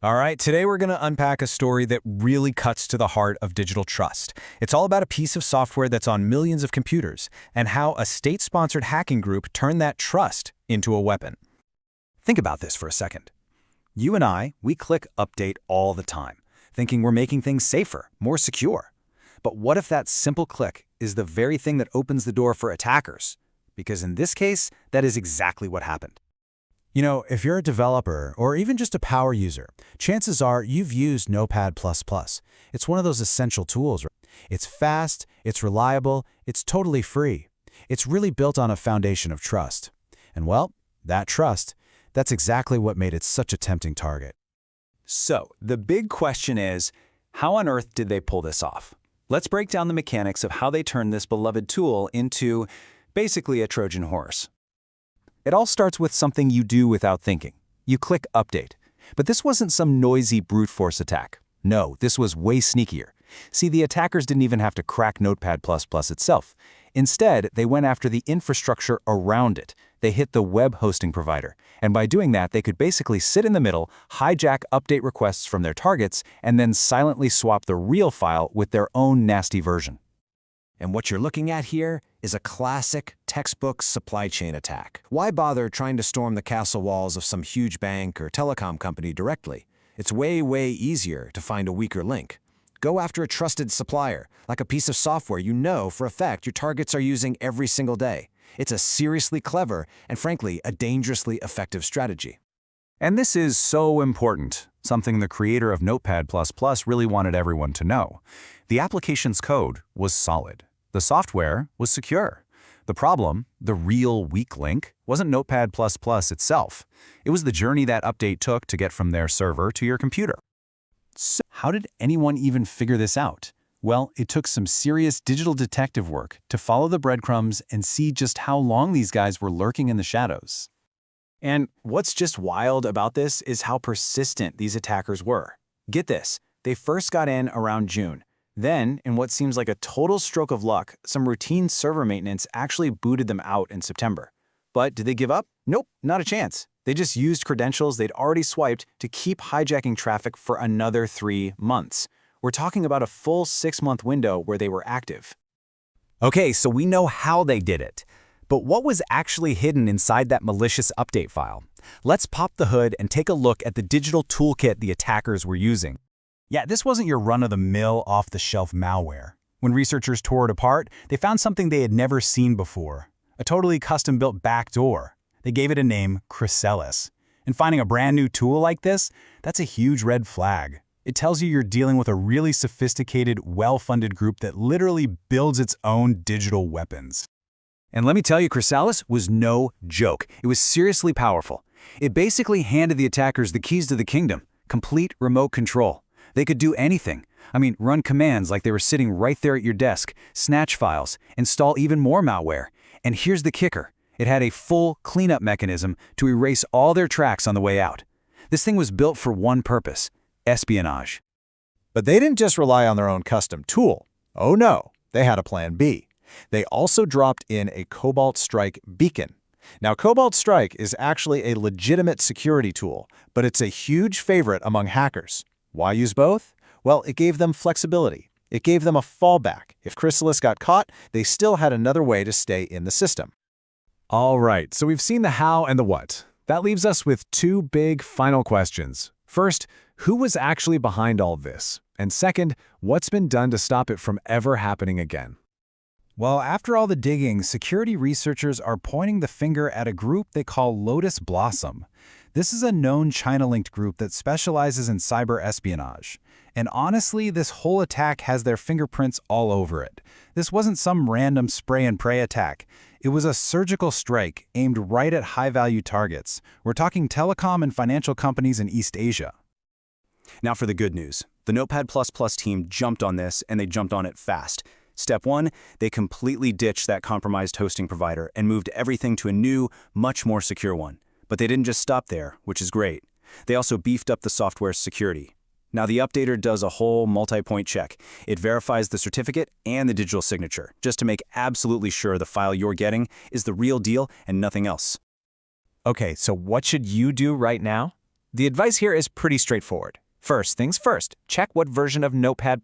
All right, today we're going to unpack a story that really cuts to the heart of digital trust. It's all about a piece of software that's on millions of computers and how a state-sponsored hacking group turned that trust into a weapon. Think about this for a second. You and I, we click update all the time, thinking we're making things safer, more secure. But what if that simple click is the very thing that opens the door for attackers? Because in this case, that is exactly what happened. You know, if you're a developer or even just a power user, chances are you've used Notepad++. It's one of those essential tools. It's fast, it's reliable, it's totally free. It's really built on a foundation of trust. And well, that trust, that's exactly what made it such a tempting target. So, the big question is, how on earth did they pull this off? Let's break down the mechanics of how they turned this beloved tool into, basically, a Trojan horse. It all starts with something you do without thinking. You click update. But this wasn't some noisy brute force attack. No, this was way sneakier. See, the attackers didn't even have to crack Notepad++ itself. Instead, they went after the infrastructure around it. They hit the web hosting provider. And by doing that, they could basically sit in the middle, hijack update requests from their targets, and then silently swap the real file with their own nasty version. And what you're looking at here is a classic, textbook supply chain attack. Why bother trying to storm the castle walls of some huge bank or telecom company directly? It's way, way easier to find a weaker link. Go after a trusted supplier, like a piece of software you know for a fact your targets are using every single day. It's a seriously clever and, frankly, a dangerously effective strategy. And this is so important, something the creator of Notepad++ really wanted everyone to know. The application's code was solid. The software was secure. The problem, the real weak link, wasn't Notepad++ itself. It was the journey that update took to get from their server to your computer. So how did anyone even figure this out? Well, it took some serious digital detective work to follow the breadcrumbs and see just how long these guys were lurking in the shadows. And what's just wild about this is how persistent these attackers were. Get this, they first got in around June. Then, in what seems like a total stroke of luck, some routine server maintenance actually booted them out in September. But did they give up? Nope, not a chance. They just used credentials they'd already swiped to keep hijacking traffic for another 3 months. We're talking about a full 6-month window where they were active. Okay, so we know how they did it. But what was actually hidden inside that malicious update file? Let's pop the hood and take a look at the digital toolkit the attackers were using. Yeah, this wasn't your run-of-the-mill, off-the-shelf malware. When researchers tore it apart, they found something they had never seen before. A totally custom-built backdoor. They gave it a name, Chrysalis. And finding a brand new tool like this, that's a huge red flag. It tells you you're dealing with a really sophisticated, well-funded group that literally builds its own digital weapons. And let me tell you, Chrysalis was no joke. It was seriously powerful. It basically handed the attackers the keys to the kingdom, complete remote control. They could do anything. I mean, run commands like they were sitting right there at your desk, snatch files, install even more malware. And here's the kicker. It had a full cleanup mechanism to erase all their tracks on the way out. This thing was built for one purpose: espionage. But they didn't just rely on their own custom tool. Oh no, they had a plan B. They also dropped in a Cobalt Strike beacon. Now, Cobalt Strike is actually a legitimate security tool, but it's a huge favorite among hackers. Why use both? Well, it gave them flexibility. It gave them a fallback. If Chrysalis got caught, they still had another way to stay in the system. All right, so we've seen the how and the what. That leaves us with 2 big final questions. First, who was actually behind all this? And second, what's been done to stop it from ever happening again? Well, after all the digging, security researchers are pointing the finger at a group they call Lotus Blossom. This is a known China-linked group that specializes in cyber espionage. And honestly, this whole attack has their fingerprints all over it. This wasn't some random spray-and-pray attack. It was a surgical strike aimed right at high-value targets. We're talking telecom and financial companies in East Asia. Now for the good news. The Notepad++ team jumped on this, and they jumped on it fast. Step 1, they completely ditched that compromised hosting provider and moved everything to a new, much more secure one. But they didn't just stop there, which is great. They also beefed up the software's security. Now the updater does a whole multi-point check. It verifies the certificate and the digital signature, just to make absolutely sure the file you're getting is the real deal and nothing else. Okay, so what should you do right now? The advice here is pretty straightforward. First things first, check what version of Notepad++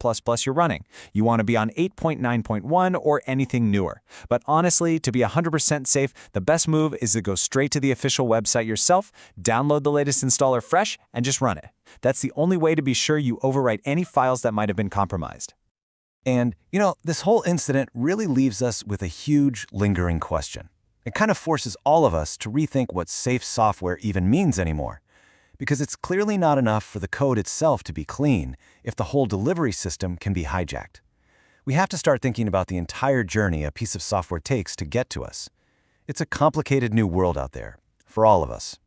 you're running. You want to be on 8.9.1 or anything newer. But honestly, to be 100% safe, the best move is to go straight to the official website yourself, download the latest installer fresh, and just run it. That's the only way to be sure you overwrite any files that might have been compromised. And, this whole incident really leaves us with a huge, lingering question. It kind of forces all of us to rethink what safe software even means anymore. Because it's clearly not enough for the code itself to be clean if the whole delivery system can be hijacked. We have to start thinking about the entire journey a piece of software takes to get to us. It's a complicated new world out there, for all of us.